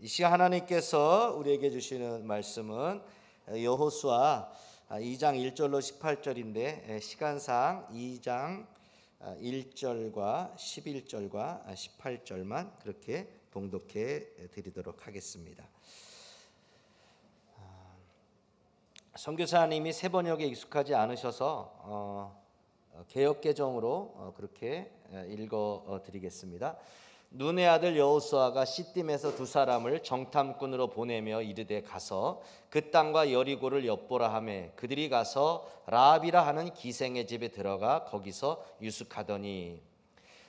이 시간 하나님께서 우리에게 주시는 말씀은 여호수아 2장 1절로 18절인데 시간상 2장 1절과 11절과 18절만 그렇게 봉독해 드리도록 하겠습니다. 선교사님이 새 번역에 익숙하지 않으셔서 개역 개정으로 그렇게 읽어 드리겠습니다. 눈의 아들 여호수아가 시딤에서 두 사람을 정탐꾼으로 보내며 이르되 가서 그 땅과 여리고를 엿보라 하매 그들이 가서 라합이라 하는 기생의 집에 들어가 거기서 유숙하더니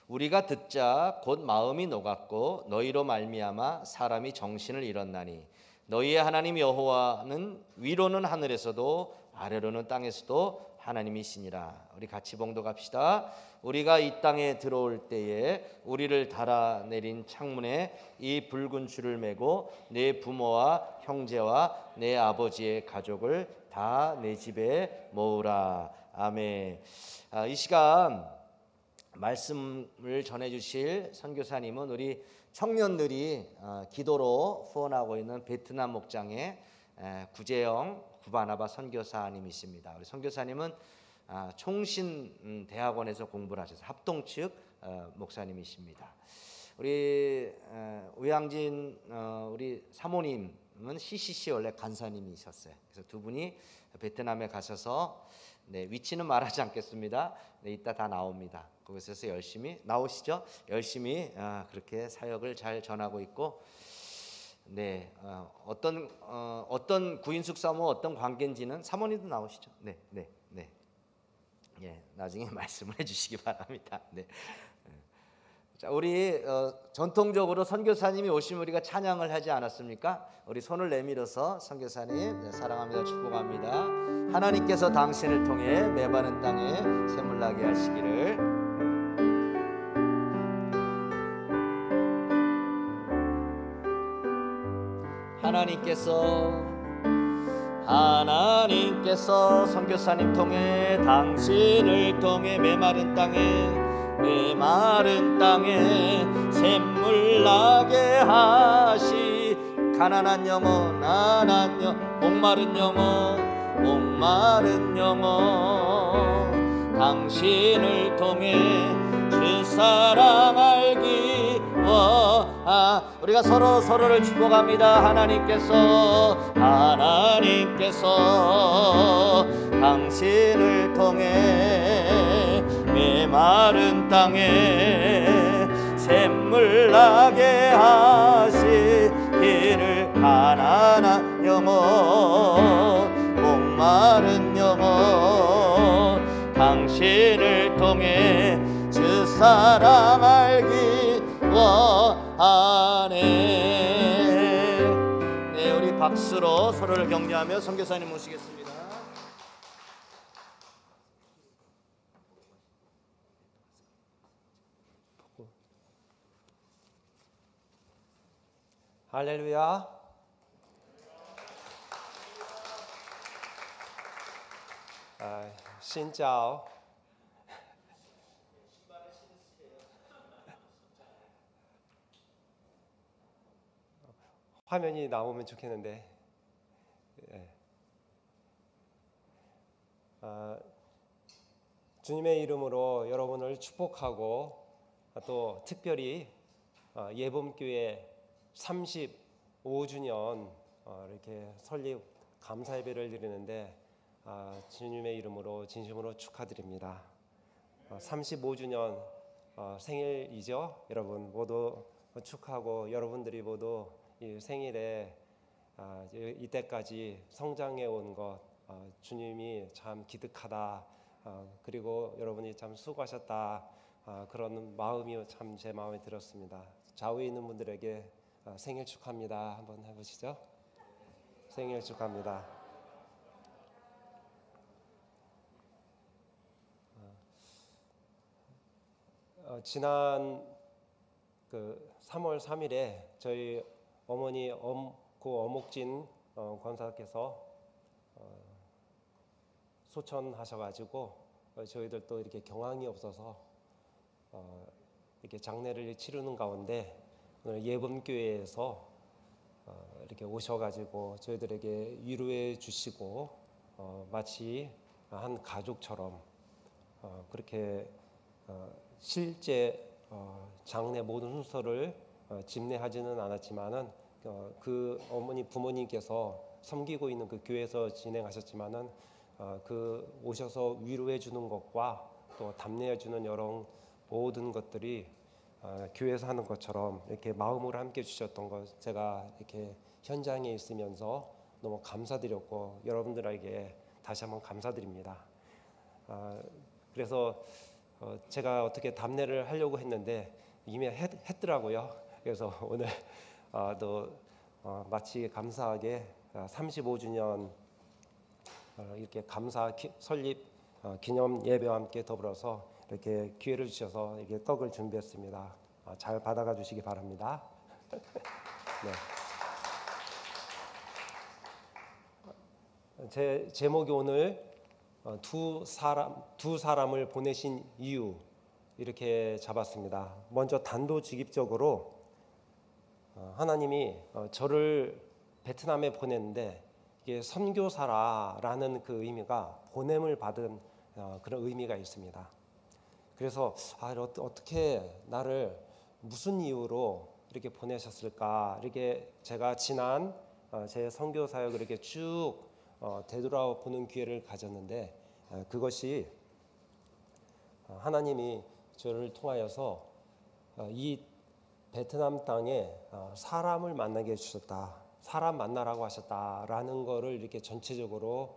우리가 듣자 곧 마음이 녹았고 너희로 말미암아 사람이 정신을 잃었나니 너희의 하나님 여호와는 위로는 하늘에서도 아래로는 땅에서도 하나님이시니라. 우리 같이 봉독합시다. 우리가 이 땅에 들어올 때에 우리를 달아내린 창문에 이 붉은 줄을 메고 내 부모와 형제와 내 아버지의 가족을 다 내 집에 모으라. 아멘. 이 시간 말씀을 전해주실 선교사님은 우리 청년들이 기도로 후원하고 있는 베트남 목장의 구재영 구바나바 선교사님이십니다. 우리 선교사님은 총신 대학원에서 공부를 하셔서 합동 측 목사님이십니다. 우리 우양진 우리 사모님은 CCC 원래 간사님이셨어요. 그래서 두 분이 베트남에 가셔서 위치는 말하지 않겠습니다. 이따 다 나옵니다. 거기서 열심히 나오시죠. 열심히 그렇게 사역을 잘 전하고 있고, 어떤 구인 숙사모 어떤 관계인지는 사모님도 나오시죠. 나중에 말씀을 해주시기 바랍니다. 자, 우리 전통적으로 선교사님이 오시면 우리가 찬양을 하지 않았습니까? 우리 손을 내밀어서 선교사님 사랑합니다, 축복합니다. 하나님께서 당신을 통해 메마른 땅에 샘물 나게 하시기를. 하나님께서 선교사님 통해 당신을 통해 메마른 땅에 샘물 나게 하시. 가난한 영혼 목마른 영혼 당신을 통해 주 사랑 알기 우리가 서로를 축복합니다. 하나님께서 당신을 통해 메마른 땅에 샘물 나게 하시기를. 가난한 영혼 목마른 영혼 당신을 통해 주 사랑 알기 원하네. 우리 박수로 서로를 격려하며 선교사님 모시겠습니다. 할렐루야. 신짜오. 화면이 나오면 좋겠는데. 주님의 이름으로 여러분을 축복하고 또 특별히 예범교회 35주년 이렇게 설립 감사 예배를 드리는데 주님의 이름으로 진심으로 축하드립니다. 35주년 생일이죠. 여러분 모두 축하하고 여러분들이 모두 이 생일에 이때까지 성장해 온 것 주님이 참 기특하다. 그리고 여러분이 참 수고하셨다. 그런 마음이 참 제 마음에 들었습니다. 좌우에 있는 분들에게 생일 축하합니다. 한번 해보시죠. 생일 축하합니다. 지난 3월 3일에 저희 어머니 어목진 권사께서 소천하셔가지고 저희들도 이렇게 경황이 없어서 이렇게 장례를 치르는 가운데 오늘 예범교회에서 이렇게 오셔가지고 저희들에게 위로해 주시고 마치 한 가족처럼 그렇게 실제 장례 모든 순서를 집례하지는 않았지만은 그 어머니 부모님께서 섬기고 있는 그 교회에서 진행하셨지만은 그 오셔서 위로해 주는 것과 또 담내해 주는 여러 모든 것들이 교회에서 하는 것처럼 이렇게 마음으로 함께 주셨던 것 제가 이렇게 현장에 있으면서 너무 감사드렸고 여러분들에게 다시 한번 감사드립니다. 그래서 제가 어떻게 답례를 하려고 했는데 이미 했더라고요. 그래서 오늘 또 마치 감사하게 35주년 이렇게 감사 설립 기념 예배와 함께 더불어서 이렇게 기회를 주셔서 이렇게 떡을 준비했습니다. 잘 받아가 주시기 바랍니다. 네. 제 제목이 오늘 두 사람을 보내신 이유 이렇게 잡았습니다. 먼저 단도직입적으로 하나님이 저를 베트남에 보냈는데 이게 선교사라는 그 의미가 보냄을 받은 그런 의미가 있습니다. 그래서 어떻게 나를 무슨 이유로 이렇게 보내셨을까? 이렇게 제가 지난 제 선교 사역을 이렇게 쭉 되돌아보는 기회를 가졌는데 그것이 하나님이 저를 통하여서 이 베트남 땅에 사람을 만나게 해주셨다. 사람 만나라고 하셨다라는 거를 이렇게 전체적으로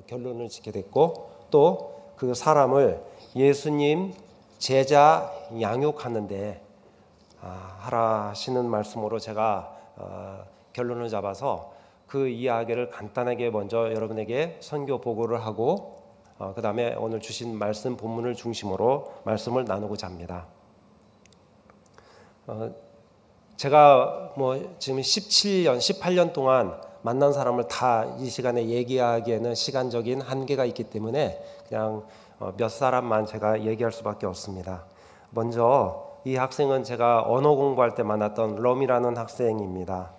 결론을 짓게 됐고 또 그 사람을 예수님 제자 양육하는데 하라 하시는 말씀으로 제가 결론을 잡아서 그 이야기를 간단하게 먼저 여러분에게 선교 보고를 하고 그 다음에 오늘 주신 말씀 본문을 중심으로 말씀을 나누고자 합니다. 제가 지금 17년, 18년 동안 만난 사람을 다 이 시간에 얘기하기에는 시간적인 한계가 있기 때문에 그냥 몇 사람만 제가 얘기할 수밖에 없습니다. 먼저 이 학생은 제가 언어 공부할 때 만났던 럼이라는 학생입니다.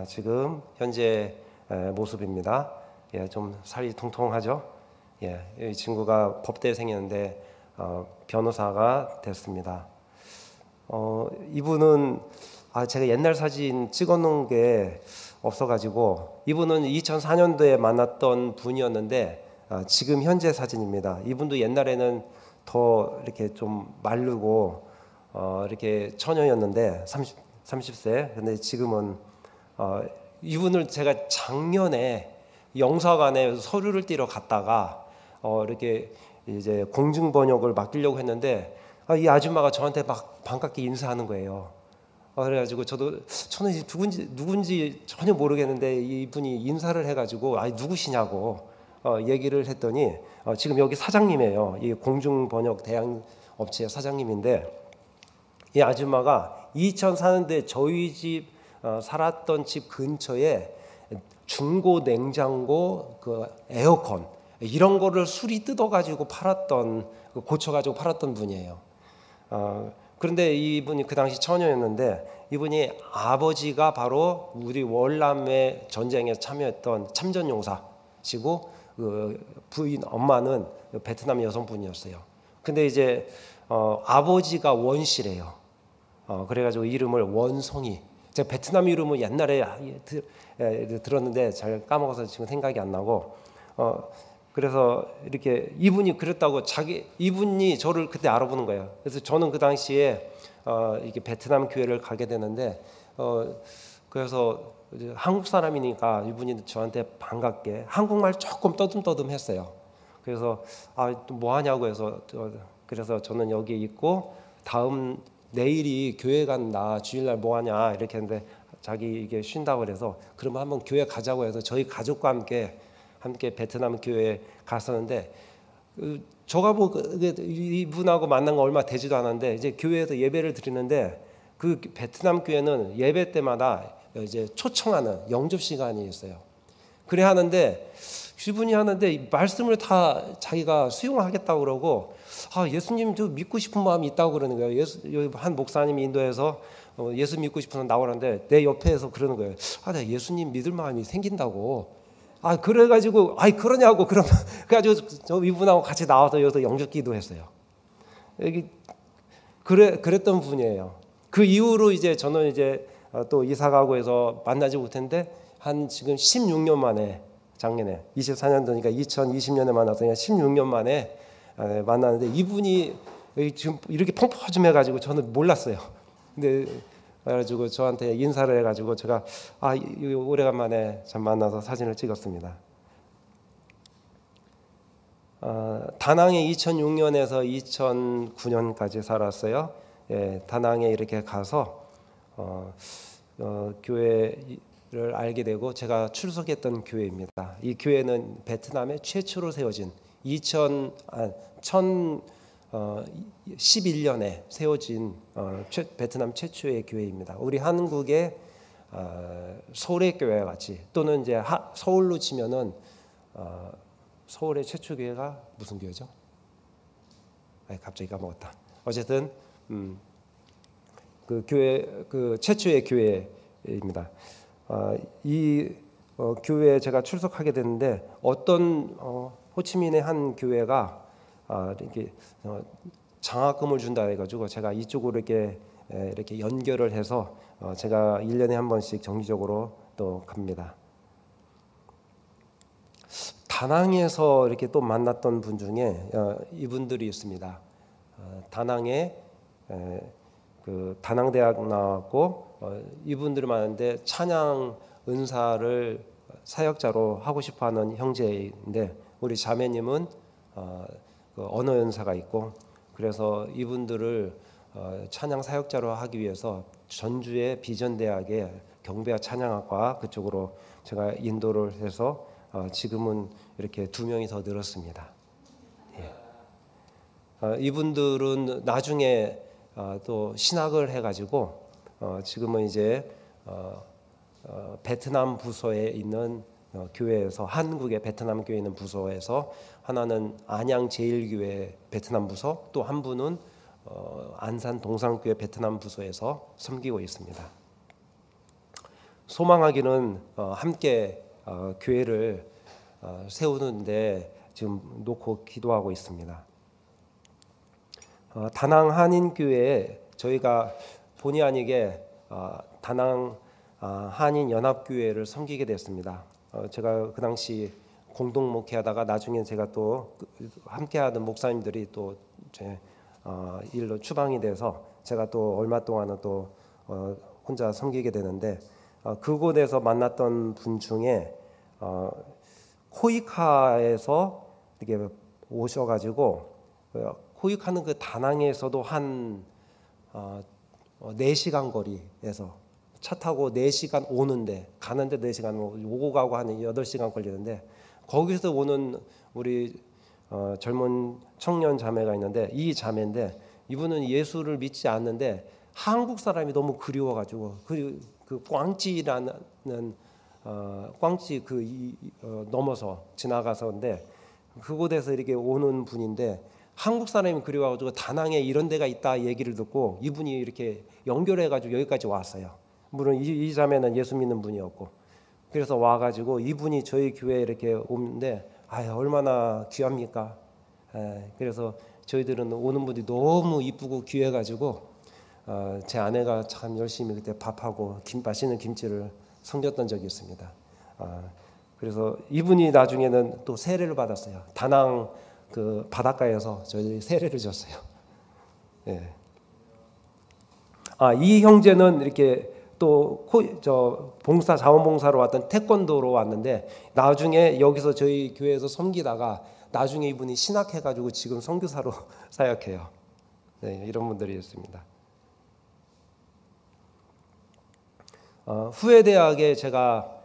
지금 현재 모습입니다. 좀 살이 통통하죠? 이 친구가 법대생이었는데 변호사가 됐습니다. 이분은 제가 옛날 사진 찍어놓은 게 없어가지고 이분은 2004년도에 만났던 분이었는데 지금 현재 사진입니다. 이분도 옛날에는 더 이렇게 좀 마르고 이렇게 처녀였는데 30세. 근데 지금은 이분을 제가 작년에 영사관에 서류를 띄러 갔다가 이렇게 이제 공중 번역을 맡기려고 했는데 이 아줌마가 저한테 막 반갑게 인사하는 거예요. 그래가지고 저는 누군지 전혀 모르겠는데 이분이 인사를 해가지고 누구시냐고 얘기를 했더니 지금 여기 사장님이에요. 이 공중 번역 대행 업체 사장님인데 이 아줌마가 2004년도에 저희 집 살았던 집 근처에 중고 냉장고 그 에어컨 이런 거를 수리 뜯어가지고 팔았던 고쳐가지고 팔았던 분이에요. 그런데 이분이 그 당시 처녀였는데 이분이 아버지가 바로 우리 월남의 전쟁에 참여했던 참전용사시고 그 부인 엄마는 베트남 여성분이었어요. 근데 이제 아버지가 원씨래요. 그래가지고 이름을 원송이. 제가 베트남 이름은 옛날에 들었는데 잘 까먹어서 지금 생각이 안 나고. 그래서 이렇게 이분이 그랬다고 이분이 저를 그때 알아보는 거예요. 그래서 저는 그 당시에 이게 베트남 교회를 가게 되는데 그래서 이제 한국 사람이니까 이분이 저한테 반갑게 한국말 조금 떠듬떠듬했어요. 그래서 또 뭐 하냐고 해서 그래서 저는 여기 있고 다음 내일이 교회 간다. 주일날 뭐 하냐 이렇게 했는데 자기 이게 쉰다고 그래서 그러면 한번 교회 가자고 해서 저희 가족과 함께 베트남 교회에 갔었는데 저가 이분하고 만난 거 얼마 되지도 않았는데 이제 교회에서 예배를 드리는데 그 베트남 교회는 예배 때마다 이제 초청하는 영접 시간이 있어요. 그래 하는데 이분이 하는데 말씀을 다 자기가 수용하겠다고 그러고 예수님 좀 믿고 싶은 마음이 있다고 그러는 거예요. 한 목사님이 인도해서 예수 믿고 싶어서 나오는데 내 옆에서 그러는 거예요. 내가 예수님 믿을 마음이 생긴다고. 그래가지고 그러냐고 그러면 그래가지고 저 이분하고 같이 나와서 여기서 영접기도 했어요. 여기 그랬던 분이에요. 그 이후로 이제 저는 이제 또 이사 가고 해서 만나지 못했는데 한 지금 16년 만에 작년에 24년도니까 2020년에 만나서 그냥 16년 만에 만났는데 이분이 지금 이렇게 펑퍼짐해가지고 저는 몰랐어요. 근데 그래가지고 저한테 인사를 해가지고 제가 오래간만에 참 만나서 사진을 찍었습니다. 다낭에 2006년에서 2009년까지 살았어요. 다낭에 이렇게 가서 교회를 알게 되고 제가 출석했던 교회입니다. 이 교회는 베트남에 최초로 세워진 11년에 세워진 베트남 최초의 교회입니다. 우리 한국의 서울의 교회와 같이 또는 이제 서울로 치면은 서울의 최초 교회가 무슨 교회죠? 갑자기 까먹었다. 어쨌든 그 교회 그 최초의 교회입니다. 이 교회에 제가 출석하게 됐는데 어떤 호치민의 한 교회가 이렇게 장학금을 준다 해가지고 제가 이쪽으로 이렇게 연결을 해서 제가 1년에 한 번씩 정기적으로 또 갑니다. 다낭에서 이렇게 또 만났던 분 중에 이분들이 있습니다. 다낭에 그 다낭대학 나왔고 이분들이 많은데 찬양 은사를 사역자로 하고 싶어하는 형제인데 우리 자매님은 그 언어 연사가 있고 그래서 이분들을 찬양 사역자로 하기 위해서 전주의 비전대학의 경배와 찬양학과 그쪽으로 제가 인도를 해서 지금은 이렇게 2명이 더 늘었습니다. 이분들은 나중에 또 신학을 해가지고 지금은 이제 베트남 부서에 있는 교회에서 한국의 베트남 교회에 있는 부서에서 하나는 안양 제일교회 베트남 부서 또 한 분은 안산 동산교회 베트남 부서에서 섬기고 있습니다. 소망하기는 함께 교회를 세우는데 지금 놓고 기도하고 있습니다. 다낭 한인교회에 저희가 본의 아니게 다낭 한인연합교회를 섬기게 됐습니다. 제가 그 당시 공동 목회하다가 나중에 제가 또 함께하던 목사님들이 또 제 일로 추방이 돼서 제가 또 얼마 동안은 또 혼자 섬기게 되는데 그곳에서 만났던 분 중에 코이카에서 이렇게 오셔가지고 코이카는 그 다낭에서도 한 4시간 거리에서 차 타고 4시간 오는데 가는데 4시간 오고 가고 한 8시간 걸리는데 거기서 오는 우리 젊은 청년 자매가 있는데 이 자매인데 이분은 예수를 믿지 않는데 한국 사람이 너무 그리워가지고 그 꽝찌라는 꽝찌 넘어서 지나가서인데 그곳에서 이렇게 오는 분인데 한국 사람이 그리워가지고 다낭에 이런 데가 있다 얘기를 듣고 이분이 이렇게 연결해가지고 여기까지 왔어요. 물론 이 자매는 예수 믿는 분이었고 그래서 와가지고 이분이 저희 교회에 이렇게 오는데 얼마나 귀합니까? 그래서 저희들은 오는 분이 너무 이쁘고 귀해가지고 제 아내가 참 열심히 그때 밥하고 맛있는 김치를 섬겼던 적이 있습니다. 그래서 이분이 나중에는 또 세례를 받았어요. 다낭 그 바닷가에서 저희들이 세례를 줬어요. 이 형제는 이렇게 또 봉사 자원봉사로 왔던 태권도로 왔는데 나중에 여기서 저희 교회에서 섬기다가 나중에 이분이 신학해가지고 지금 선교사로 사역해요. 이런 분들이 있습니다. 후회대학에 제가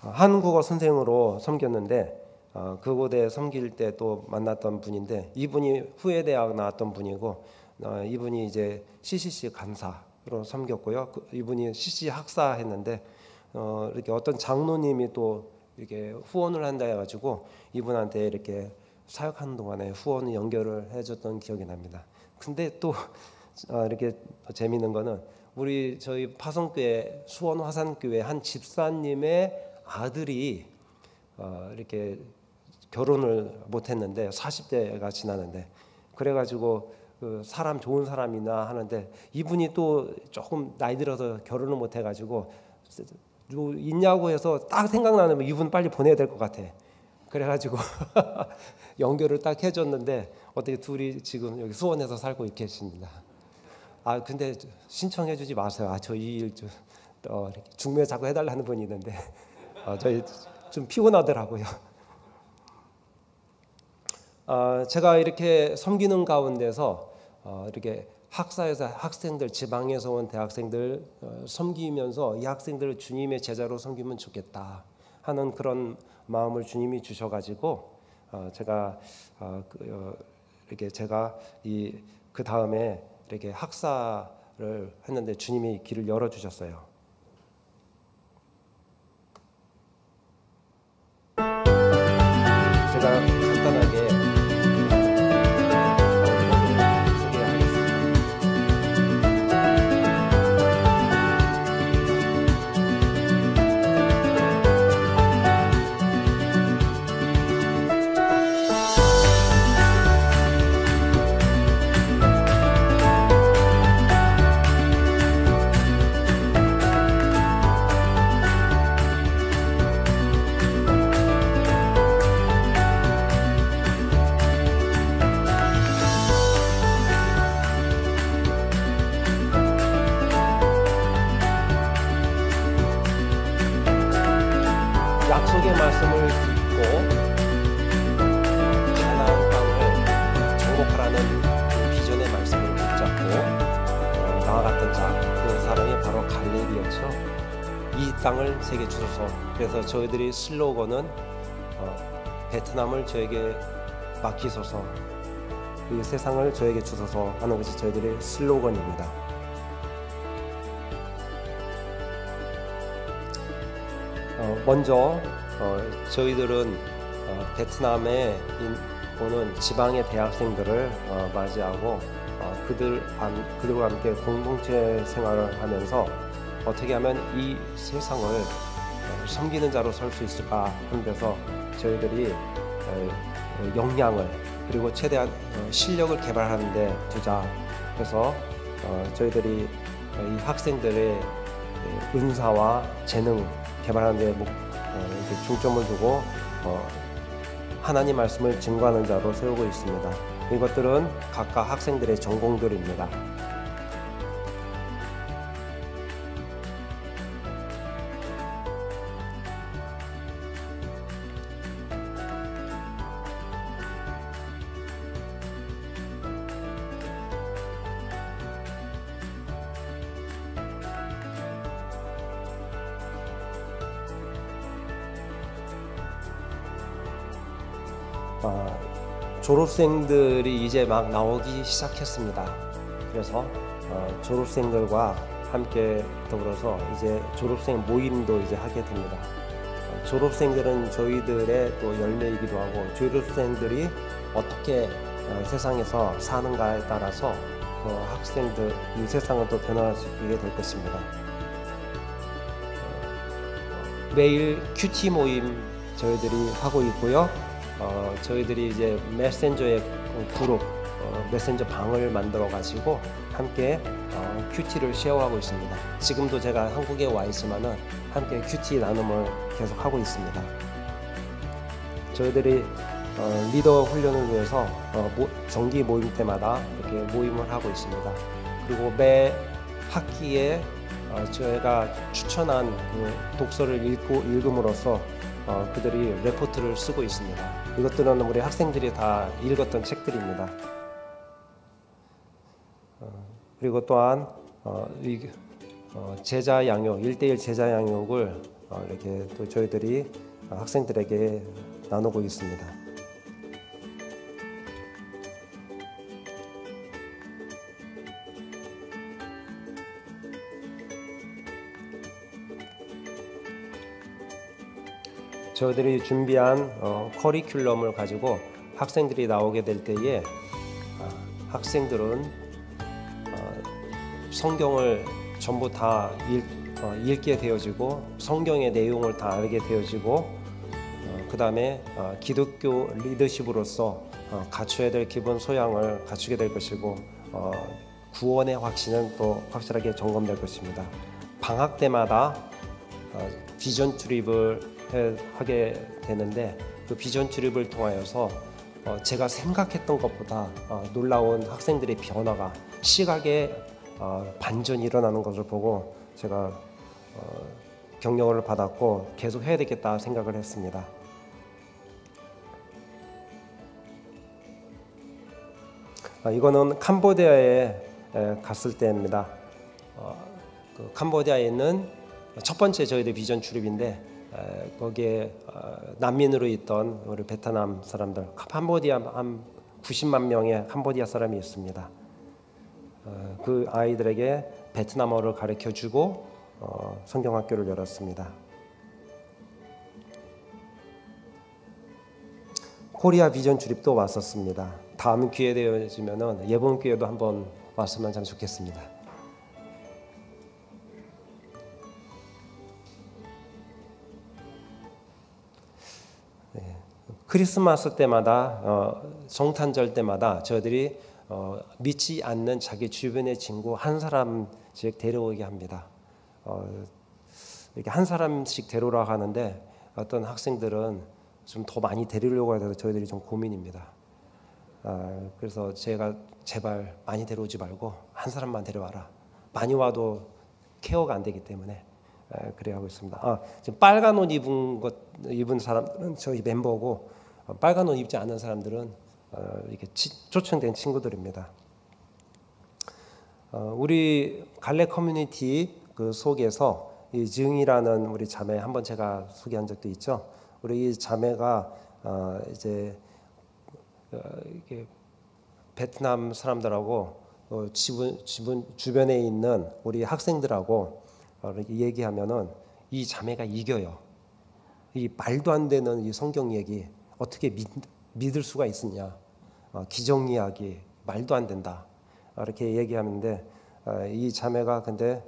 한국어 선생으로 섬겼는데 그곳에 섬길 때 또 만났던 분인데 이분이 후회대학 나왔던 분이고 이분이 이제 CCC 간사로 섬겼고요. 이분이 CCC 학사 했는데 이렇게 어떤 장로님이 또 이렇게 후원을 한다 해가지고 이분한테 이렇게 사역하는 동안에 후원 연결을 해줬던 기억이 납니다. 근데 또 이렇게 재미있는 거는 우리 저희 파송교회 수원 화산교회 한 집사님의 아들이 이렇게 결혼을 못했는데 40대가 지나는데 그래가지고 사람 좋은 사람이나 하는데 이분이 또 조금 나이 들어서 결혼을 못해가지고 있냐고 해서 딱 생각나면 이분 빨리 보내야 될 것 같아. 그래가지고 연결을 딱 해줬는데 어떻게 둘이 지금 여기 수원에서 살고 계십니다. 근데 신청해주지 마세요. 저 이 일 중매 자꾸 해달라는 분이 있는데 저희 좀 피곤하더라고요. 제가 이렇게 섬기는 가운데서 이렇게 학사에서 학생들, 지방에서 온 대학생들 섬기면서 이 학생들을 주님의 제자로 섬기면 좋겠다 하는 그런 마음을 주님이 주셔가지고 제가 이렇게 제가 그 다음에 이렇게 학사를 했는데 주님이 길을 열어 주셨어요. 제가 간단하게 약속의 말씀을 듣고 가나안 땅을 정복하라는 그 비전의 말씀을 붙잡고 나아갔던 그 사람이 바로 갈렙이었죠. 이 땅을 제게 주소서. 그래서 저희들이 슬로건은 베트남을 저에게 맡기소서, 이 세상을 저에게 주소서 하는 것이 저희들의 슬로건입니다. 먼저 저희들은 베트남에 오는 지방의 대학생들을 맞이하고 그들과 함께 공동체 생활을 하면서 어떻게 하면 이 세상을 섬기는 자로 설 수 있을까 하는 데서 저희들이 역량을 그리고 최대한 실력을 개발하는 데 두자. 그래서 저희들이 이 학생들의 은사와 재능 개발하는 데 중점을 두고 하나님 말씀을 증거하는 자로 세우고 있습니다. 이것들은 각각 학생들의 전공들입니다. 졸업생들이 이제 막 나오기 시작했습니다. 그래서 졸업생들과 함께 더불어서 이제 졸업생 모임도 이제 하게 됩니다. 졸업생들은 저희들의 또 열매이기도 하고 졸업생들이 어떻게 세상에서 사는가에 따라서 그 학생들 이 세상을 또 변화시키게 될 것입니다. 매일 큐티 모임 저희들이 하고 있고요. 저희들이 이제 메신저의 그룹, 메신저 방을 만들어 가지고 함께 큐티를 쉐어하고 있습니다. 지금도 제가 한국에 와 있지만은 함께 큐티 나눔을 계속 하고 있습니다. 저희들이 리더 훈련을 위해서 정기 모임 때마다 이렇게 모임을 하고 있습니다. 그리고 매 학기에 저희가 추천한 그 독서를 읽음으로써 그들이 레포트를 쓰고 있습니다. 이것들은 우리 학생들이 다 읽었던 책들입니다. 그리고 또한 제자 양육, 1:1 제자 양육을 이렇게 또 저희들이 학생들에게 나누고 있습니다. 저희들이 준비한 커리큘럼을 가지고 학생들이 나오게 될 때에 학생들은 성경을 전부 다 읽게 되어지고 성경의 내용을 다 알게 되어지고 그 다음에 기독교 리더십으로서 갖춰야 될 기본 소양을 갖추게 될 것이고 구원의 확신은 또 확실하게 점검될 것입니다. 방학 때마다 비전 출입을 하게 되는데 그 비전 출입을 통하여서 제가 생각했던 것보다 놀라운 학생들의 변화가 시각에 반전이 일어나는 것을 보고 제가 격려를 받았고 계속 해야 되겠다 생각을 했습니다. 이거는 캄보디아에 갔을 때입니다. 그 캄보디아에 있는 첫 번째 저희들 비전 출입인데 거기에 난민으로 있던 우리 베트남 사람들, 캄보디아 한 90만 명의 캄보디아 사람이 있습니다. 그 아이들에게 베트남어를 가르쳐주고 성경학교를 열었습니다. 코리아 비전 출입도 왔었습니다. 다음 기회 되어지면은 예번 기회도 한번 왔으면 참 좋겠습니다. 크리스마스 때마다 성탄절 때마다 저희들이 믿지 않는 자기 주변의 친구 한 사람씩 데려오게 합니다. 이렇게 한 사람씩 데려오라 하는데 어떤 학생들은 좀 더 많이 데리려고 해서 저희들이 좀 고민입니다. 그래서 제가 제발 많이 데려오지 말고 한 사람만 데려와라. 많이 와도 케어가 안 되기 때문에 그래 하고 있습니다. 지금 빨간 옷 입은 사람들은 저희 멤버고 빨간 옷 입지 않은 사람들은 이렇게 초청된 친구들입니다. 우리 갈래 커뮤니티 그 속에서 이 증이라는 우리 자매 한번 제가 소개한 적도 있죠. 우리 이 자매가 이제 이게 베트남 사람들하고 지분 주변에 있는 우리 학생들하고 이렇게 얘기하면은 이 자매가 이겨요. 이 말도 안 되는 이 성경 얘기 어떻게 믿을 수가 있느냐? 기정 이야기 말도 안 된다. 이렇게 얘기하는데 이 자매가 근데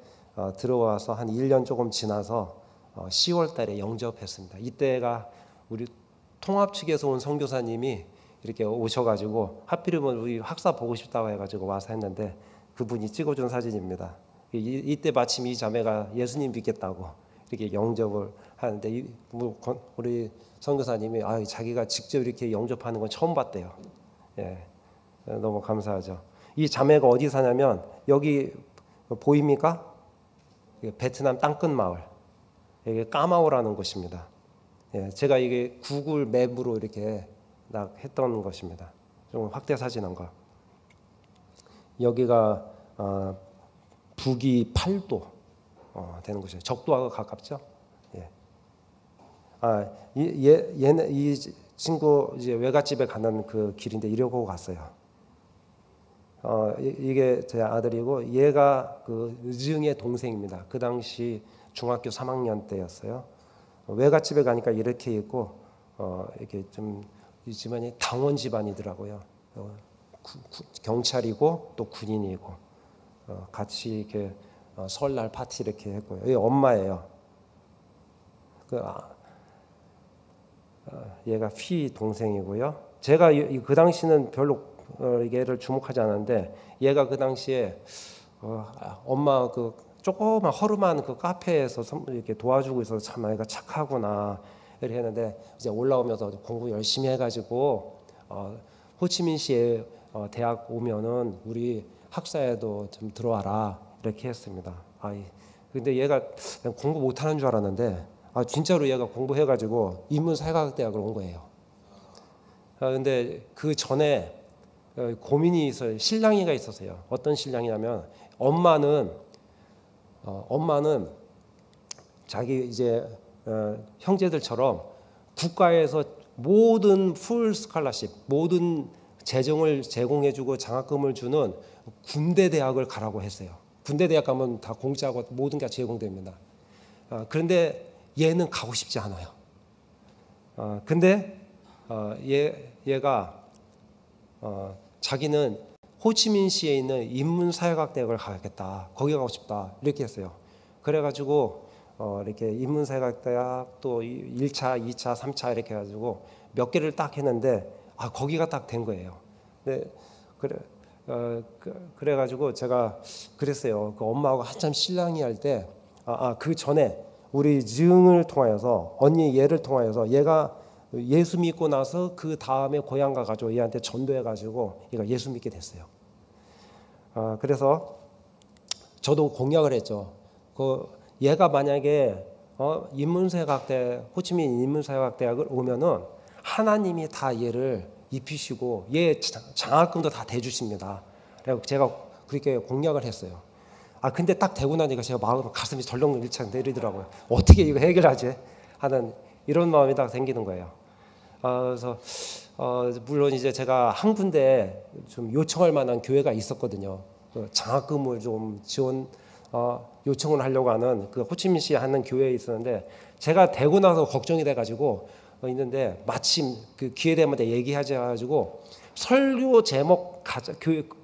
들어와서 한 1년 조금 지나서 10월 달에 영접했습니다. 이때가 우리 통합 측에서 온 선교사님이 이렇게 오셔가지고 하필이면 우리 학사 보고 싶다고 해가지고 와서 했는데 그분이 찍어준 사진입니다. 이때 마침 이 자매가 예수님 믿겠다고 이렇게 영접을 하는데 우리 선교사님이 자기가 직접 이렇게 영접하는 건 처음 봤대요. 예, 너무 감사하죠. 이 자매가 어디 사냐면 여기 보입니까? 베트남 땅끝 마을. 이게 까마오라는 곳입니다. 예, 제가 이게 구글 맵으로 이렇게 했던 것입니다. 좀 확대 사진한 거. 여기가 북위 8도 되는 곳이에요. 적도하고 가깝죠. 예. 얘는 이 친구 이제 외갓집에 가는 그 길인데 이러고 갔어요. 이게 제 아들이고 얘가 그 의증의 동생입니다. 그 당시 중학교 3학년 때였어요. 외갓집에 가니까 이렇게 있고 이렇게 좀 이 집안이 당원 집안이더라고요. 경찰이고 또 군인이고 같이 이렇게 설날 파티 이렇게 했고요. 여기 엄마예요. 얘가 피 동생이고요. 제가 그 당시는 별로 얘를 주목하지 않았는데 얘가 그 당시에 엄마 그 조그만 허름한 그 카페에서 이렇게 도와주고 있어서 참 아이가 착하구나 이렇게 했는데 이제 올라오면서 공부 열심히 해가지고 호치민시에 대학 오면은 우리 학사에도 좀 들어와라 이렇게 했습니다. 근데 얘가 공부 못하는 줄 알았는데 진짜로 얘가 공부해가지고 인문사회과학대학을 온 거예요. 근데 그 전에 고민이 있어요. 신랑이가 있었어요. 어떤 신랑이냐면 엄마는 자기 이제 형제들처럼 국가에서 모든 풀 스칼라십, 모든 재정을 제공해주고 장학금을 주는 군대 대학을 가라고 했어요. 군대 대학 가면 다 공짜고 모든 게 제공됩니다. 그런데 얘는 가고 싶지 않아요. 근데 얘가 자기는 호치민시에 있는 인문사회학대학을 가겠다. 거기 가고 싶다. 이렇게 했어요. 그래가지고 이렇게 인문사회학대학 또 1차, 2차, 3차 이렇게 해가지고 몇 개를 딱 했는데 거기가 딱 된 거예요. 네, 그래가지고 제가 그랬어요. 그 엄마하고 한참 실랑이 할 때 그 전에 우리 증을 통하여서 언니 얘를 통하여서 얘가 예수 믿고 나서 그 다음에 고향 가가지고 얘한테 전도해가지고 얘가 예수 믿게 됐어요. 그래서 저도 공약을 했죠. 얘가 만약에 인문사회학대 호치민 인문사회학대학을 오면은 하나님이 다 얘를 입히시고 얘 장학금도 다 대주십니다. 그래서 제가 그렇게 공약을 했어요. 근데 딱 되고 나니까 제가 가슴이 덜렁 일창 내리더라고요. 어떻게 이거 해결하지? 하는 이런 마음이 딱 생기는 거예요. 그래서 물론 이제 제가 한 군데 좀 요청할 만한 교회가 있었거든요. 장학금을 좀 지원 요청을 하려고 하는 그 호치민시에 하는 교회에 있었는데 제가 되고 나서 걱정이 돼가지고 있는데 마침 그 기회 되면 얘기하자 가지고 설교 제목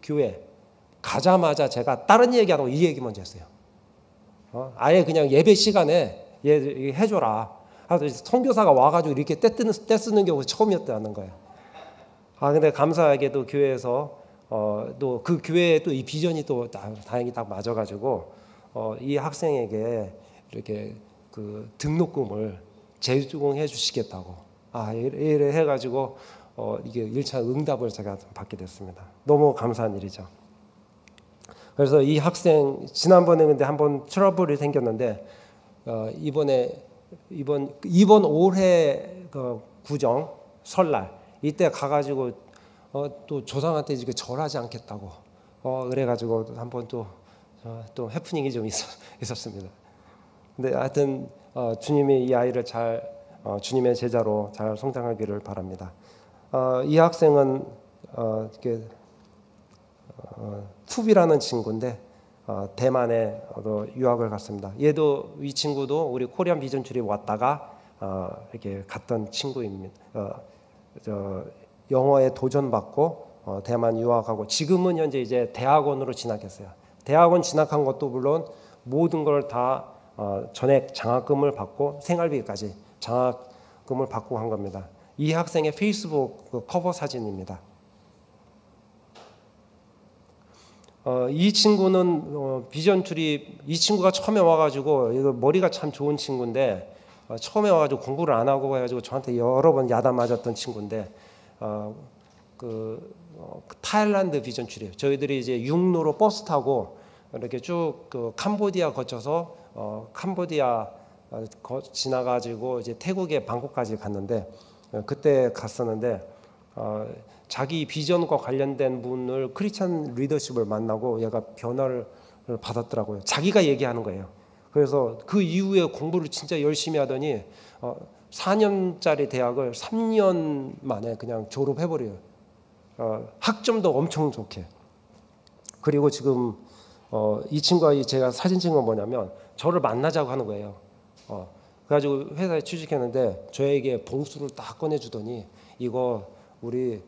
교회 가자마자 제가 다른 얘기 안 하고 이 얘기 먼저 했어요. 아예 그냥 예배 시간에 얘 해줘라. 선교사가 와가지고 이렇게 떼 쓰는 경우 처음이었다는 거예요. 근데 감사하게도 교회에서 또 그 교회에 또 이 비전이 또 다행히 딱 맞아가지고 이 학생에게 이렇게 그 등록금을 제공해 주시겠다고 이래 해가지고 이게 1차 응답을 제가 받게 됐습니다. 너무 감사한 일이죠. 그래서 이 학생 지난번에 근데 한번 트러블이 생겼는데 이번 올해 그 구정 설날 이때 가가지고 또 조상한테 이렇게 절하지 않겠다고 그래가지고 한번 또 해프닝이 좀 있었습니다. 근데 하여튼 주님이 이 아이를 잘 주님의 제자로 잘 성장하기를 바랍니다. 이 학생은 이렇게 투비라는 친구인데 대만에 유학을 갔습니다. 얘도 이 친구도 우리 코리안 비전 출입 왔다가 이렇게 갔던 친구입니다. 영어에 도전받고 대만 유학하고 지금은 현재 이제 대학원으로 진학했어요. 대학원 진학한 것도 물론 모든 걸 다 전액 장학금을 받고 생활비까지 장학금을 받고 한 겁니다. 이 학생의 페이스북 그 커버 사진입니다. 이 친구는 비전 출입 이 친구가 처음에 와가지고 이거 머리가 참 좋은 친구인데 처음에 와가지고 공부를 안 하고 해가지고 저한테 여러 번 야단 맞았던 친구인데 타일란드 비전 출입 저희들이 이제 육로로 버스 타고 이렇게 쭉 그 캄보디아 거쳐서 캄보디아 지나가지고 이제 태국의 방콕까지 갔는데 그때 갔었는데 자기 비전과 관련된 분을 크리스찬 리더십을 만나고 얘가 변화를 받았더라고요. 자기가 얘기하는 거예요. 그래서 그 이후에 공부를 진짜 열심히 하더니 4년짜리 대학을 3년 만에 그냥 졸업해버려요. 학점도 엄청 좋게. 그리고 지금 이 친구가 제가 사진 찍은 건 뭐냐면 저를 만나자고 하는 거예요. 그래가지고 회사에 취직했는데 저에게 봉수를 딱 꺼내주더니 이거 우리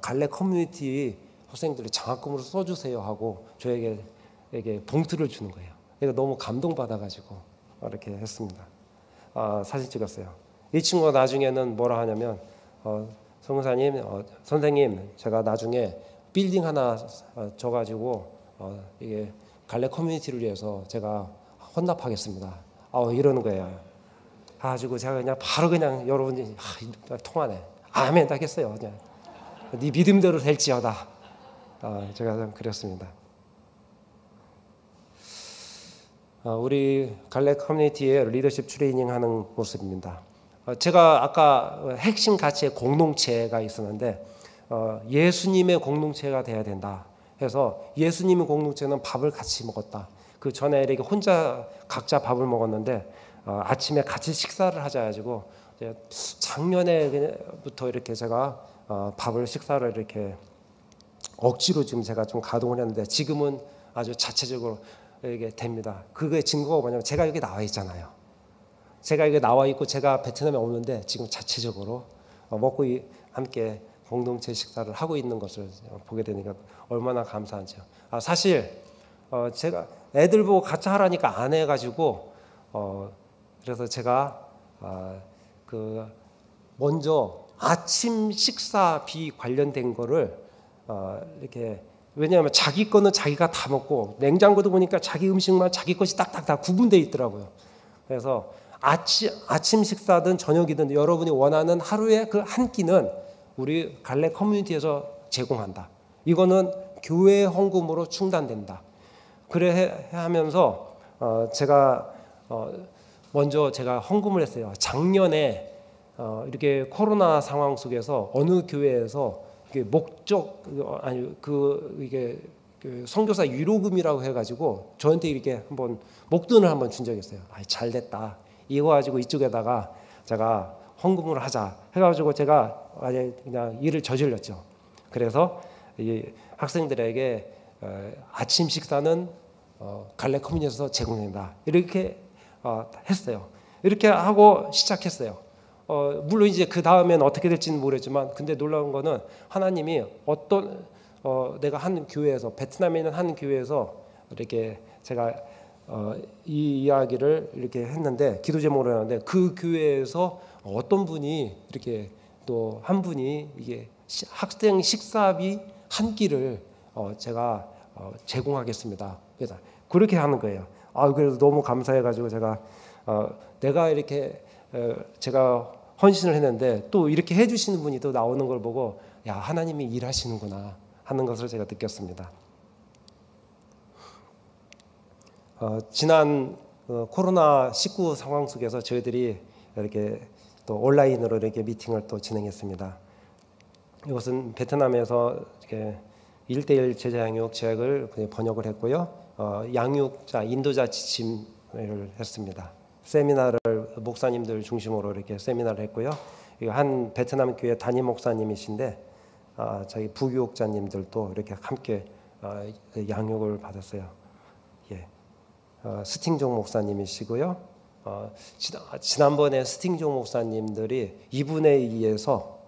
갈래 커뮤니티 학생들이 장학금으로 써주세요 하고 저에게 봉투를 주는 거예요. 그러니까 너무 감동받아가지고 이렇게 했습니다. 사진 찍었어요. 이 친구가 나중에는 뭐라 하냐면 성사님, 선생님 제가 나중에 빌딩 하나 줘가지고 이게 갈래 커뮤니티를 위해서 제가 헌납하겠습니다. 이러는 거예요. 가지고 제가 그냥 바로 그냥 여러분이 통하네. 아멘 하겠어요. 그냥 네 믿음대로 될지어다. 제가 그랬습니다. 우리 갈래 커뮤니티의 리더십 트레이닝 하는 모습입니다. 제가 아까 핵심 가치의 공동체가 있었는데 예수님의 공동체가 돼야 된다 해서 예수님의 공동체는 밥을 같이 먹었다. 그 전에 이렇게 혼자 각자 밥을 먹었는데 아침에 같이 식사를 하자 가지고 작년에부터 이렇게 제가 밥을 식사를 이렇게 억지로 지금 제가 좀 가동을 했는데 지금은 아주 자체적으로 이게 됩니다. 그게 증거가 뭐냐면 제가 여기 나와 있잖아요. 제가 여기 나와 있고 제가 베트남에 오는데 지금 자체적으로 먹고 함께 공동체 식사를 하고 있는 것을 보게 되니까 얼마나 감사한지요. 사실 제가 애들 보고 같이 하라니까 안 해가지고 그래서 제가 그 먼저 아침 식사비 관련된 거를 이렇게, 왜냐하면 자기 거는 자기가 다 먹고 냉장고도 보니까 자기 음식만 자기 것이 딱딱 다 구분되어 있더라고요. 그래서 아침 식사든 저녁이든 여러분이 원하는 하루의 그 한 끼는 우리 갈래 커뮤니티에서 제공한다. 이거는 교회 헌금으로 충당된다. 그래 하면서 제가 먼저 제가 헌금을 했어요. 작년에 이렇게 코로나 상황 속에서 어느 교회에서 이게 이게 그 선교사 위로금이라고 해가지고 저한테 이렇게 한번 목돈을 한번 준 적이 있어요. 잘 됐다. 이거 가지고 이쪽에다가 제가 헌금을 하자 해가지고 제가 아예 그냥 일을 저질렀죠. 그래서 이 학생들에게 아침 식사는 갈래 커뮤니티에서 제공된다. 이렇게 했어요. 이렇게 하고 시작했어요. 물론 이제 그 다음엔 어떻게 될지는 모르겠지만, 근데 놀라운 거는 하나님이 어떤 내가 한 교회에서, 베트남에 있는 한 교회에서 이렇게 제가 이 이야기를 이렇게 했는데, 기도 제목으로 했는데, 그 교회에서 어떤 분이 이렇게 또 한 분이 이게 학생 식사비 한 끼를 제가 제공하겠습니다. 그래서 그렇게 하는 거예요. 그래서 너무 감사해가지고 내가 이렇게 제가 헌신을 했는데 또 이렇게 해주시는 분이 또 나오는 걸 보고, 야, 하나님이 일하시는구나 하는 것을 제가 느꼈습니다. 지난 코로나19 상황 속에서 저희들이 이렇게 또 온라인으로 이렇게 미팅을 또 진행했습니다. 이것은 베트남에서 이렇게 1:1 제자 양육 제약을 번역을 했고요. 양육자 인도자 지침을 했습니다. 세미나를 목사님들 중심으로 이렇게 세미나를 했고요. 한 베트남 교회 담임 목사님이신데 저희 부교육자님들도 이렇게 함께 양육을 받았어요. 스팅종 목사님이시고요. 지난번에 스팅종 목사님들이 2분의 2에서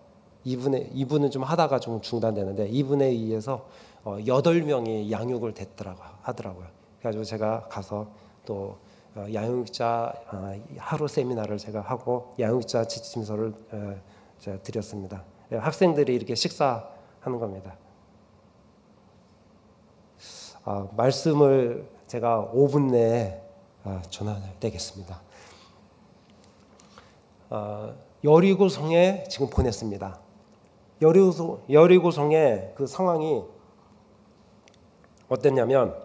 2분은 좀 하다가 좀 중단되는데 2분의 2에서 8명이 양육을 하더라고요. 그래가지고 제가 가서 또 양육자 하루 세미나를 제가 하고 양육자 지침서를 제가 드렸습니다. 학생들이 이렇게 식사하는 겁니다. 말씀을 제가 5분 내에 전하되겠습니다. 여리고성에 지금 보냈습니다. 여리고성의 그 상황이 어땠냐면,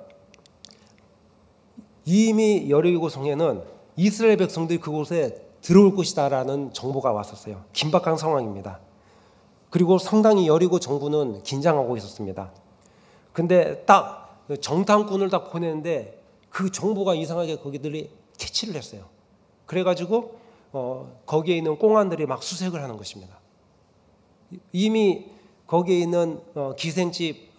이미 여리고성에는 이스라엘 백성들이 그곳에 들어올 것이다라는 정보가 왔었어요. 긴박한 상황입니다. 그리고 상당히 여리고 정부는 긴장하고 있었습니다. 근데 딱 정탐꾼을 딱 보내는데 그 정보가 이상하게 거기들이 캐치를 했어요. 그래가지고 거기에 있는 공안들이 막 수색을 하는 것입니다. 이미 거기에 있는 기생집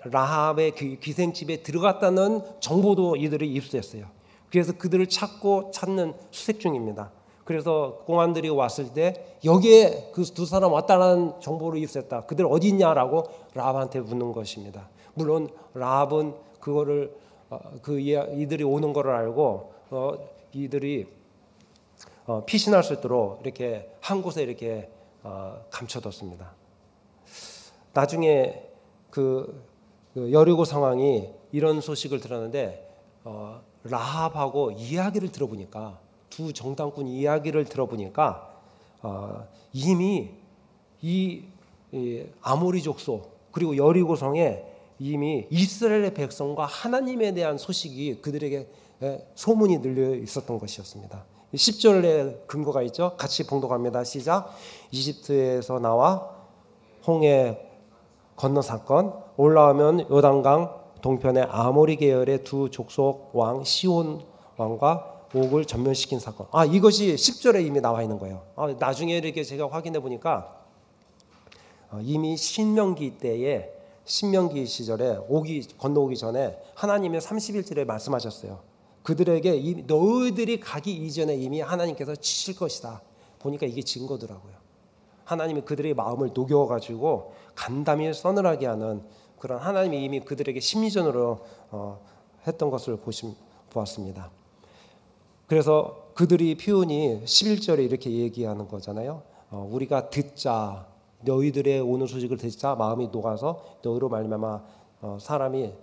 라합의 기생집에 들어갔다는 정보도 이들이 입수했어요. 그래서 그들을 찾는 수색 중입니다. 그래서 공안들이 왔을 때 여기에 그 두 사람 왔다는 정보를 입수했다. 그들 어디 있냐라고 라합한테 묻는 것입니다. 물론 라합은 그거를 이들이 오는 거를 알고 이들이 피신할 수 있도록 이렇게 한 곳에 이렇게 감춰뒀습니다. 나중에 그 여리고 상황이 이런 소식을 들었는데 라합하고 이야기를 들어보니까, 두 정탐꾼 이야기를 들어보니까 이미 이 아모리 족속 그리고 여리고성에 이미 이스라엘의 백성과 하나님에 대한 소식이 그들에게 소문이 들려 있었던 것이었습니다. 10절에 근거가 있죠. 같이 봉독합니다. 시작. 이집트에서 나와 홍해 건너 사건, 올라오면 요단강 동편의 아모리 계열의 두 족속 왕 시온 왕과 옥을 전멸시킨 사건. 이것이 10절에 이미 나와 있는 거예요. 나중에 이렇게 제가 확인해 보니까 이미 신명기 때에, 신명기 시절에 건너오기 전에 하나님의 31절에 말씀하셨어요. 그들에게 너희들이 가기 이전에 이미 하나님께서 치실 것이다. 보니까 이게 증거더라고요. 하나님이 그들의 마음을 녹여가지고 간담이 서늘하게 하는 그런 하나님이 이미 그들에게 심리전으로 했던 것을 보았습니다. 그래서 그들이 표현이 11절에 이렇게 얘기하는 거잖아요. 우리가 듣자, 너희들의 오는 소식을 듣자 마음이 녹아서 너희로 말미암아 사람이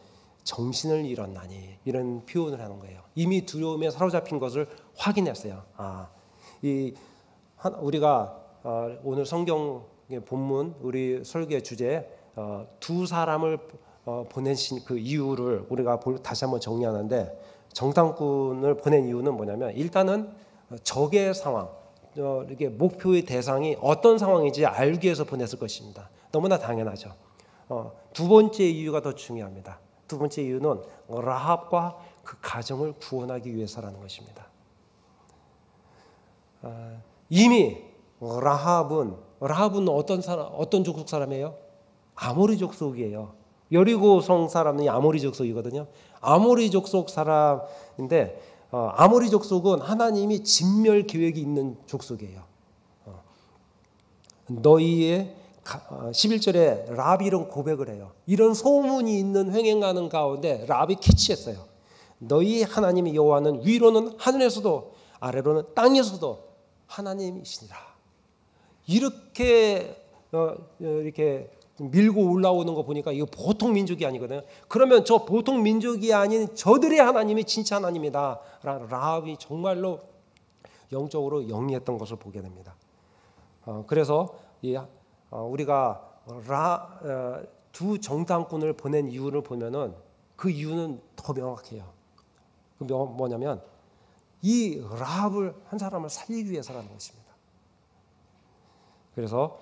정신을 잃었나니, 이런 표현을 하는 거예요. 이미 두려움에 사로잡힌 것을 확인했어요. 우리가 오늘 성경 본문 우리 설교의 주제 두 사람을 보내신 그 이유를 우리가 다시 한번 정리하는데, 정탐꾼을 보낸 이유는 뭐냐면, 일단은 적의 상황, 이게 목표의 대상이 어떤 상황인지 알기 위해서 보냈을 것입니다. 너무나 당연하죠. 두 번째 이유가 더 중요합니다. 두 번째 이유는 라합과 그 가정을 구원하기 위해서라는 것입니다. 이미 라합은 어떤 족속 사람이에요? 아모리 족속이에요. 여리고성 사람이 아모리 족속이거든요. 아모리 족속 사람인데 아모리 족속은 하나님이 진멸 계획이 있는 족속이에요. 너희의 11절에 랍이 이런 고백을 해요. 이런 소문이 있는 횡행하는 가운데 랍이 캐치했어요. 너희 하나님 여호와는 위로는 하늘에서도 아래로는 땅에서도 하나님이시니라. 이렇게 밀고 올라오는 거 보니까 이거 보통 민족이 아니거든요. 그러면 저 보통 민족이 아닌 저들의 하나님이 진짜 하나님이다. 라합이 정말로 영적으로 영리했던 것을 보게 됩니다. 그래서 우리가 두 정탐꾼을 보낸 이유를 보면은 그 이유는 더 명확해요. 그 뭐냐면 이 라합을 한 사람을 살리기 위해서라는 것입니다. 그래서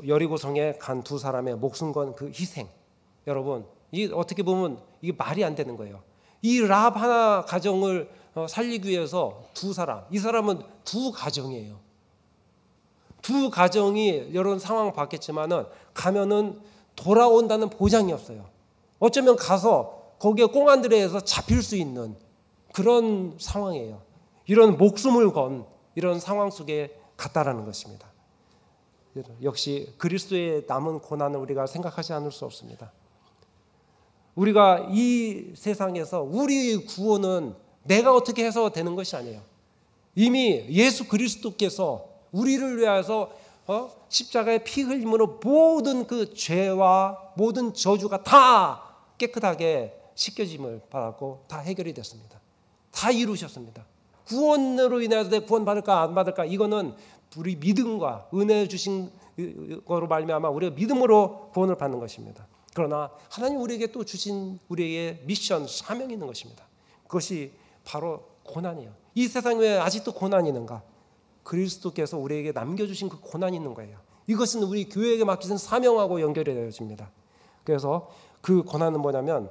여리고성에 간 두 사람의 목숨 건 그 희생, 여러분 이게 어떻게 보면 이게 말이 안 되는 거예요. 이 라합 하나 가정을 살리기 위해서 두 사람, 이 사람은 두 가정이에요. 두 가정이 여러 상황 봤겠지만은 가면은 돌아온다는 보장이 없어요. 어쩌면 가서 거기에 꽁안들에서 잡힐 수 있는 그런 상황이에요. 이런 목숨을 건 이런 상황 속에 갔다라는 것입니다. 역시 그리스도의 남은 고난을 우리가 생각하지 않을 수 없습니다. 우리가 이 세상에서 우리의 구원은 내가 어떻게 해서 되는 것이 아니에요. 이미 예수 그리스도께서 우리를 위해서 십자가의 피 흘림으로 모든 그 죄와 모든 저주가 다 깨끗하게 씻겨짐을 받았고 다 해결이 됐습니다. 다 이루셨습니다. 구원으로 인해서 내 구원 받을까 안 받을까, 이거는 우리 믿음과 은혜 주신 거로 말미암아 우리가 믿음으로 구원을 받는 것입니다. 그러나 하나님 우리에게 또 주신 우리의 미션, 사명이 있는 것입니다. 그것이 바로 고난이에요. 이 세상에 왜 아직도 고난이 있는가? 그리스도께서 우리에게 남겨주신 그 고난이 있는 거예요. 이것은 우리 교회에게 맡기신 사명하고 연결이 되어집니다. 그래서 그 고난은 뭐냐면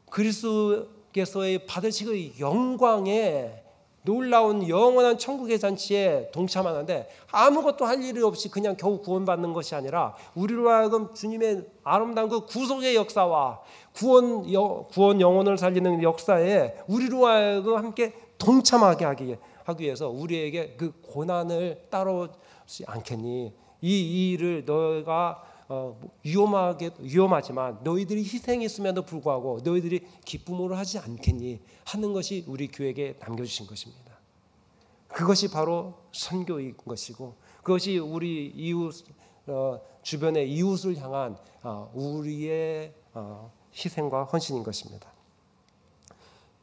그리스도께서의 받으신 그 영광에 놀라운 영원한 천국의 잔치에 동참하는데 아무것도 할 일이 없이 그냥 겨우 구원받는 것이 아니라 우리로 하여금 주님의 아름다운 그 구속의 역사와 구원 영혼을 살리는 역사에 우리로 하여금 함께 동참하게 하기 위해서 우리에게 그 고난을 따라오지 않겠니? 이 일을 너희가 위험하지만 너희들이 희생이 있음에도 불구하고 너희들이 기쁨으로 하지 않겠니? 하는 것이 우리 교회에게 남겨주신 것입니다. 그것이 바로 선교인 것이고 그것이 우리 이웃 주변의 이웃을 향한 우리의 희생과 헌신인 것입니다.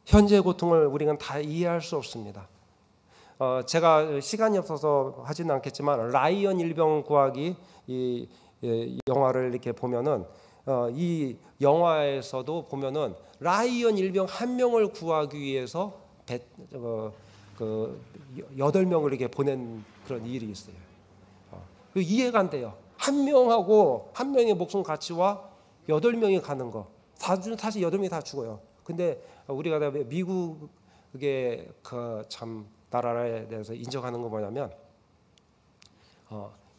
현재의 고통을 우리는 다 이해할 수 없습니다. 제가 시간이 없어서 하지는 않겠지만 라이언 일병 구하기 이 영화를 이렇게 보면은 이 영화에서도 보면은 라이언 일병 한 명을 구하기 위해서 8명을 이렇게 보낸 그런 일이 있어요. 이해가 안 돼요. 한 명하고 한 명의 목숨 가치와 8명이 가는 거. 사실 8명이 다 죽어요. 근데 우리가 미국의 그 참 나라에 대해서 인정하는 거 뭐냐면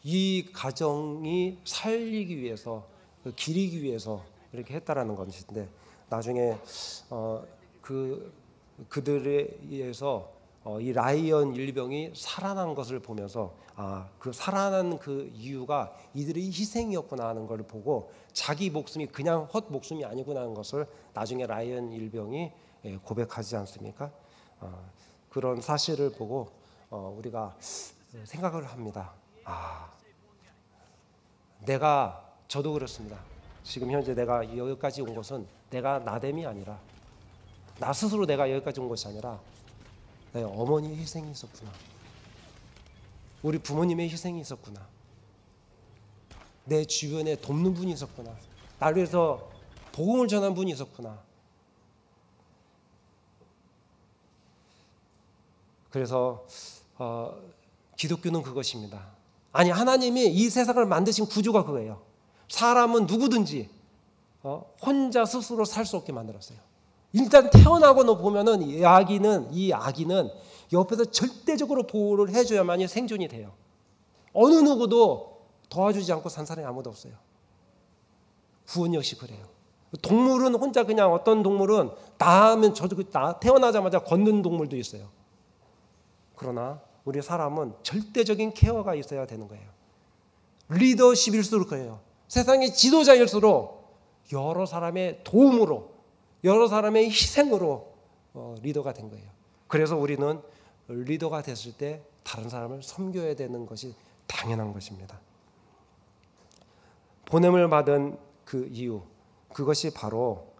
이 가정이 살리기 위해서 기리기 위해서 이렇게 했다라는 것인데 나중에 그들에 의해서 이 라이언 일병이 살아난 것을 보면서 그 살아난 그 이유가 이들의 희생이었구나 하는 걸 보고 자기 목숨이 그냥 헛 목숨이 아니구나 하는 것을 나중에 라이언 일병이 고백하지 않습니까? 그런 사실을 보고 우리가 생각을 합니다. 저도 그렇습니다. 지금 현재 내가 여기까지 온 것은 내가 나됨이 아니라 나 스스로 내가 여기까지 온 것이 아니라 내 어머니의 희생이 있었구나. 우리 부모님의 희생이 있었구나. 내 주변에 돕는 분이 있었구나. 나를 위해서 복음을 전한 분이 있었구나. 그래서 기독교는 그것입니다. 아니, 하나님이 이 세상을 만드신 구조가 그거예요. 사람은 누구든지 혼자 스스로 살 수 없게 만들었어요. 일단 태어나고 보면은 이 아기는 옆에서 절대적으로 보호를 해줘야만이 생존이 돼요. 어느 누구도 도와주지 않고 산 사람이 아무도 없어요. 구원 역시 그래요. 동물은 혼자 그냥 어떤 동물은 나하면 태어나자마자 걷는 동물도 있어요. 그러나 우리 사람은 절대적인 케어가 있어야 되는 거예요. 리더십일수록 그래요. 세상의 지도자일수록 여러 사람의 도움으로, 여러 사람의 희생으로 리더가 된 거예요. 그래서 우리는 리더가 됐을 때 다른 사람을 섬겨야 되는 것이 당연한 것입니다. 보냄을 받은 그 이유, 그것이 바로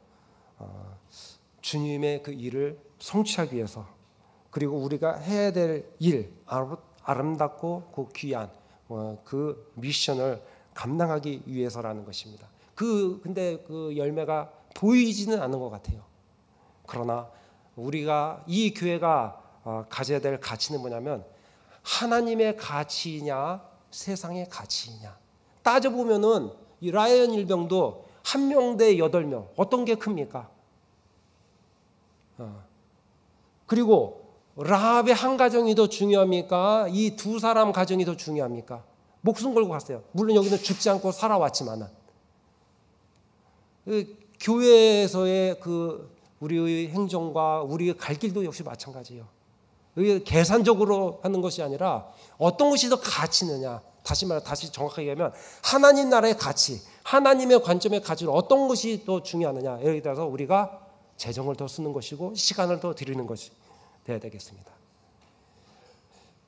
주님의 그 일을 성취하기 위해서, 그리고 우리가 해야 될 일, 아름답고 그 귀한 그 미션을 감당하기 위해서라는 것입니다. 근데 그 열매가 보이지는 않는 것 같아요. 그러나 우리가 이 교회가 가져야 될 가치는 뭐냐면 하나님의 가치이냐 세상의 가치이냐. 따져보면은 이 라이언 일병도 1명 대 8명 어떤 게 큽니까? 그리고 라합의 한 가정이 더 중요합니까? 이 두 사람 가정이 더 중요합니까? 목숨 걸고 갔어요. 물론 여기는 죽지 않고 살아왔지만은 교회에서의 우리의 행정과 우리의 갈 길도 역시 마찬가지예요. 이게 계산적으로 하는 것이 아니라 어떤 것이 더 가치 있느냐. 다시 정확하게 얘기하면 하나님 나라의 가치, 하나님의 관점의 가치로 어떤 것이 더 중요하느냐. 예를 들어서 우리가 재정을 더 쓰는 것이고 시간을 더 드리는 것이 돼야 되겠습니다.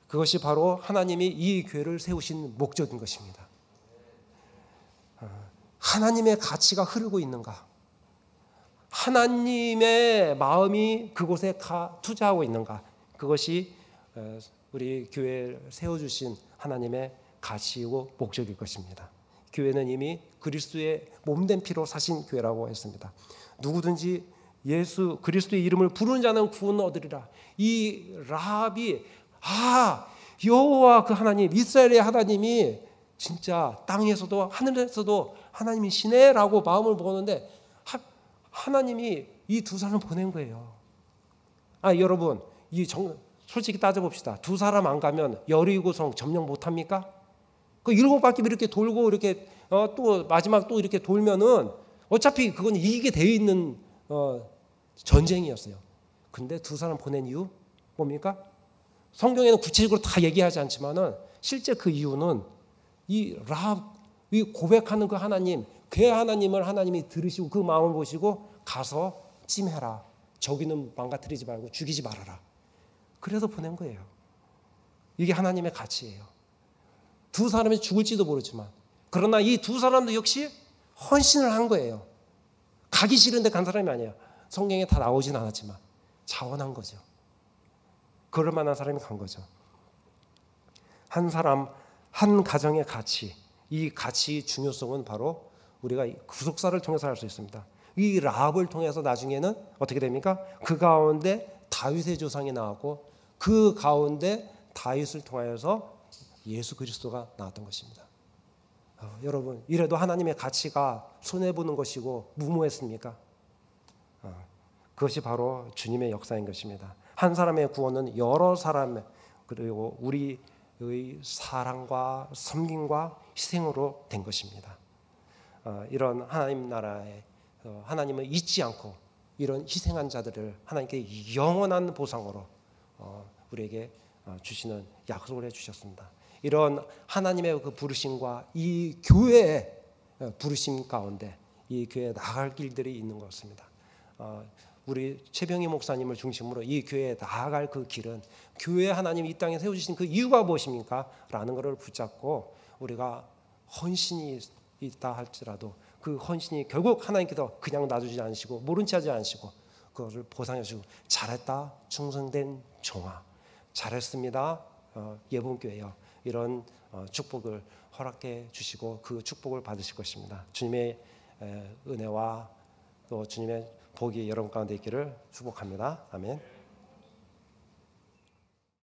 그것이 바로 하나님이 이 교회를 세우신 목적인 것입니다. 하나님의 가치가 흐르고 있는가? 하나님의 마음이 그곳에 투자하고 있는가? 그것이 우리 교회를 세워주신 하나님의 가치이고 목적일 것입니다. 교회는 이미 그리스도의 몸된 피로 사신 교회라고 했습니다. 누구든지 예수 그리스도의 이름을 부르는 자는 구원을 얻으리라. 이 라합이 여호와 그 하나님, 이스라엘의 하나님이 진짜 땅에서도 하늘에서도 하나님이시네라고 마음을 먹었는데 하나님이 이 두 사람을 보낸 거예요. 여러분, 솔직히 따져봅시다. 두 사람 안 가면 여리고성 점령 못합니까? 그 7바퀴 이렇게 돌고 이렇게 또 마지막 또 이렇게 돌면은 어차피 그건 이기게 되어 있는 전쟁이었어요. 근데 두 사람 보낸 이유 뭡니까? 성경에는 구체적으로 다 얘기하지 않지만은 실제 그 이유는 이 라합이 고백하는 그 하나님, 그 하나님을 하나님이 들으시고 그 마음을 보시고 가서 찜해라. 저기는 망가뜨리지 말고 죽이지 말아라. 그래서 보낸 거예요. 이게 하나님의 가치예요. 두 사람이 죽을지도 모르지만, 그러나 이 두 사람도 역시 헌신을 한 거예요. 가기 싫은데 간 사람이 아니에요. 성경에 다 나오진 않았지만 자원한 거죠. 그럴 만한 사람이 간 거죠. 한 사람, 한 가정의 가치, 이 가치의 중요성은 바로 우리가 구속사를 통해서 알 수 있습니다. 이 라합을 통해서 나중에는 어떻게 됩니까? 그 가운데 다윗의 조상이 나왔고 그 가운데 다윗을 통하여서 예수 그리스도가 나왔던 것입니다. 여러분, 이래도 하나님의 가치가 손해보는 것이고 무모했습니까? 그것이 바로 주님의 역사인 것입니다. 한 사람의 구원은 여러 사람 그리고 우리의 사랑과 섬김과 희생으로 된 것입니다. 이런 하나님 나라에 하나님을 잊지 않고 이런 희생한 자들을 하나님께 영원한 보상으로 우리에게 주시는 약속을 해주셨습니다. 이런 하나님의 그 부르심과 이 교회의 부르심 가운데 이 교회에 나아갈 길들이 있는 것입니다. 우리 최병희 목사님을 중심으로 이 교회에 나아갈 그 길은 교회 하나님이 이 땅에 세우신 그 이유가 무엇입니까? 라는 것을 붙잡고 우리가 헌신이 있다 할지라도 그 헌신이 결국 하나님께서 그냥 놔두지 않으시고 모른 체 하지 않으시고 그것을 보상해 주시고 잘했다 충성된 종아 잘했습니다 예본교회여 이런 축복을 허락해 주시고 그 축복을 받으실 것입니다. 주님의 은혜와 또 주님의 복이 여러분 가운데 있기를 축복합니다. 아멘.